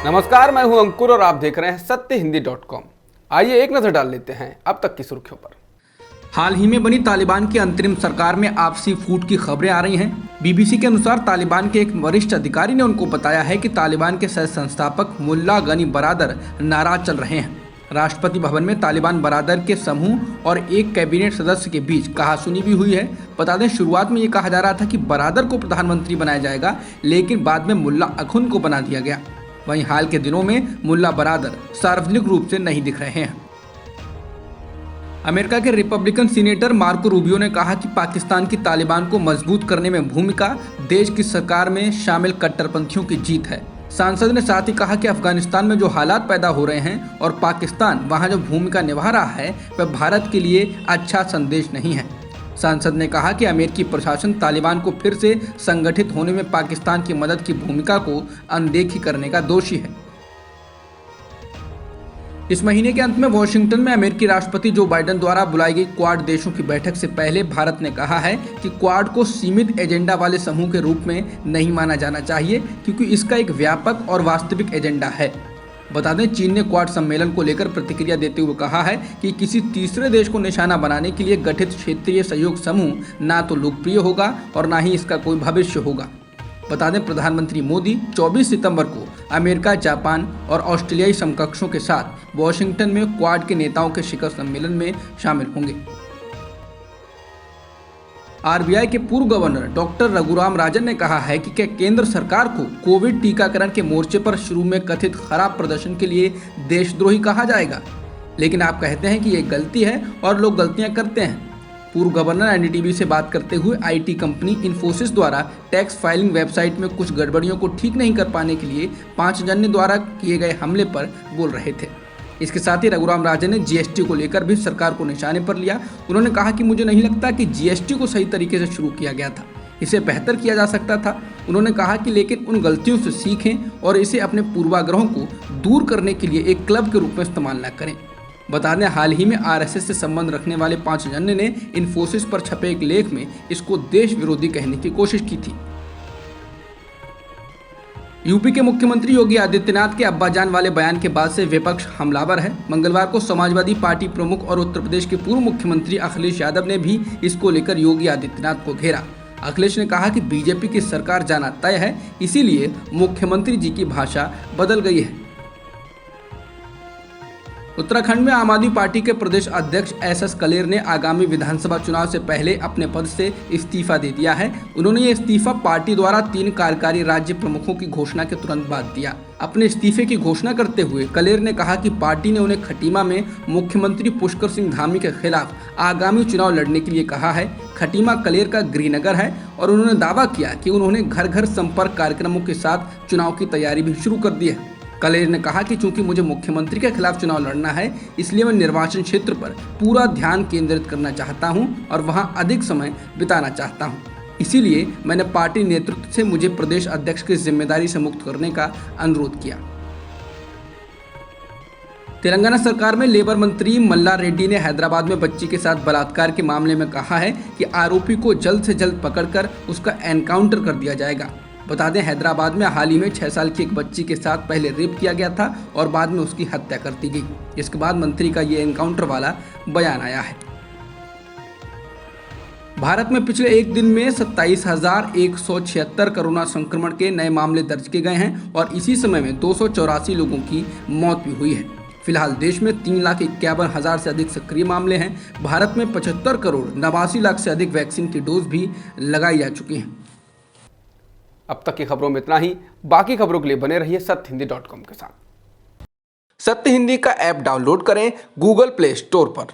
नमस्कार, मैं हूं अंकुर और आप देख रहे हैं सत्यहिंदी.com। आइए एक नजर डाल लेते हैं अब तक की सुर्खियों पर। हाल ही में बनी तालिबान की अंतरिम सरकार में आपसी फूट की खबरें आ रही हैं। बीबीसी के अनुसार तालिबान के एक वरिष्ठ अधिकारी ने उनको बताया है कि तालिबान के सह संस्थापक मुल्ला गनी बरादर नाराज चल रहे हैं। राष्ट्रपति भवन में तालिबान बरादर के समूह और एक कैबिनेट सदस्य के बीच कहासुनी भी हुई है। बता दें, शुरुआत में ये कहा जा रहा था कि बरादर को प्रधानमंत्री बनाया जाएगा, लेकिन बाद में मुल्ला अखुन को बना दिया गया। वहीं हाल के दिनों में मुल्ला बरादर सार्वजनिक रूप से नहीं दिख रहे हैं। अमेरिका के रिपब्लिकन सीनेटर मार्को रूबियो ने कहा कि पाकिस्तान की तालिबान को मजबूत करने में भूमिका देश की सरकार में शामिल कट्टरपंथियों की जीत है। सांसद ने साथ ही कहा कि अफगानिस्तान में जो हालात पैदा हो रहे हैं और पाकिस्तान वहां जो भूमिका निभा रहा है वह भारत के लिए अच्छा संदेश नहीं है। सांसद ने कहा कि अमेरिकी प्रशासन तालिबान को फिर से संगठित होने में पाकिस्तान की मदद की भूमिका को अनदेखी करने का दोषी है। इस महीने के अंत में वॉशिंगटन में अमेरिकी राष्ट्रपति जो बाइडेन द्वारा बुलाई गई क्वाड देशों की बैठक से पहले भारत ने कहा है कि क्वाड को सीमित एजेंडा वाले समूह के रूप में नहीं माना जाना चाहिए, क्योंकि इसका एक व्यापक और वास्तविक एजेंडा है। बता दें, चीन ने क्वाड सम्मेलन को लेकर प्रतिक्रिया देते हुए कहा है कि किसी तीसरे देश को निशाना बनाने के लिए गठित क्षेत्रीय सहयोग समूह ना तो लोकप्रिय होगा और ना ही इसका कोई भविष्य होगा। बता दें, प्रधानमंत्री मोदी 24 सितंबर को अमेरिका, जापान और ऑस्ट्रेलियाई समकक्षों के साथ वॉशिंगटन में क्वाड के नेताओं के शिखर सम्मेलन में शामिल होंगे। आरबीआई के पूर्व गवर्नर डॉक्टर रघुराम राजन ने कहा है कि क्या केंद्र सरकार को कोविड टीकाकरण के मोर्चे पर शुरू में कथित खराब प्रदर्शन के लिए देशद्रोही कहा जाएगा, लेकिन आप कहते हैं कि ये गलती है और लोग गलतियां करते हैं। पूर्व गवर्नर एनडीटीवी से बात करते हुए आईटी कंपनी इन्फोसिस द्वारा टैक्स फाइलिंग वेबसाइट में कुछ गड़बड़ियों को ठीक नहीं कर पाने के लिए 5 जन द्वारा किए गए हमले पर बोल रहे थे। इसके साथ ही रघुराम राजन ने जीएसटी को लेकर भी सरकार को निशाने पर लिया। उन्होंने कहा कि मुझे नहीं लगता कि जीएसटी को सही तरीके से शुरू किया गया था, इसे बेहतर किया जा सकता था। उन्होंने कहा कि लेकिन उन गलतियों से सीखें और इसे अपने पूर्वाग्रहों को दूर करने के लिए एक क्लब के रूप में इस्तेमाल न करें। बता दें, हाल ही में आरएसएस से संबंध रखने वाले 5 जन ने इन्फोसिस पर छपे एक लेख में इसको देश विरोधी कहने की कोशिश की थी। यूपी के मुख्यमंत्री योगी आदित्यनाथ के अब्बाजान वाले बयान के बाद से विपक्ष हमलावर है। मंगलवार को समाजवादी पार्टी प्रमुख और उत्तर प्रदेश के पूर्व मुख्यमंत्री अखिलेश यादव ने भी इसको लेकर योगी आदित्यनाथ को घेरा। अखिलेश ने कहा कि बीजेपी की सरकार जाना तय है, इसीलिए मुख्यमंत्री जी की भाषा बदल गई है। उत्तराखंड में आम आदमी पार्टी के प्रदेश अध्यक्ष एसएस कलेर ने आगामी विधानसभा चुनाव से पहले अपने पद से इस्तीफा दे दिया है। उन्होंने ये इस्तीफा पार्टी द्वारा 3 कार्यकारी राज्य प्रमुखों की घोषणा के तुरंत बाद दिया। अपने इस्तीफे की घोषणा करते हुए कलेर ने कहा कि पार्टी ने उन्हें खटीमा में मुख्यमंत्री पुष्कर सिंह धामी के खिलाफ आगामी चुनाव लड़ने के लिए कहा है। खटीमा कलेर का गृहनगर है और उन्होंने दावा किया कि उन्होंने घर घर संपर्क कार्यक्रमों के साथ चुनाव की तैयारी भी शुरू कर दी है। कलेर ने कहा कि चूंकि मुझे मुख्यमंत्री के खिलाफ चुनाव लड़ना है, इसलिए मैं निर्वाचन क्षेत्र पर पूरा ध्यान केंद्रित करना चाहता हूं और वहां अधिक समय बिताना चाहता हूं। इसीलिए मैंने पार्टी नेतृत्व से मुझे प्रदेश अध्यक्ष की जिम्मेदारी से मुक्त करने का अनुरोध किया। तेलंगाना सरकार में लेबर मंत्री मल्ला रेड्डी ने हैदराबाद में बच्ची के साथ बलात्कार के मामले में कहा है कि आरोपी को जल्द से जल्द पकड़कर उसका एनकाउंटर कर दिया जाएगा। बता दें, हैदराबाद में हाल ही में 6 साल की एक बच्ची के साथ पहले रेप किया गया था और बाद में उसकी हत्या कर दी गई। इसके बाद मंत्री का ये एनकाउंटर वाला बयान आया है। भारत में पिछले एक दिन में 27,176 कोरोना संक्रमण के नए मामले दर्ज किए गए हैं और इसी समय में 284 लोगों की मौत भी हुई है। फिलहाल देश में 3,51,000 से अधिक सक्रिय मामले हैं। भारत में 75 करोड़ 89 लाख से अधिक वैक्सीन की डोज भी लगाई जा चुकी हैं। अब तक की खबरों में इतना ही। बाकी खबरों के लिए बने रहिए सत्यहिंदी.com के साथ। सत्य हिंदी का ऐप डाउनलोड करें गूगल प्ले स्टोर पर।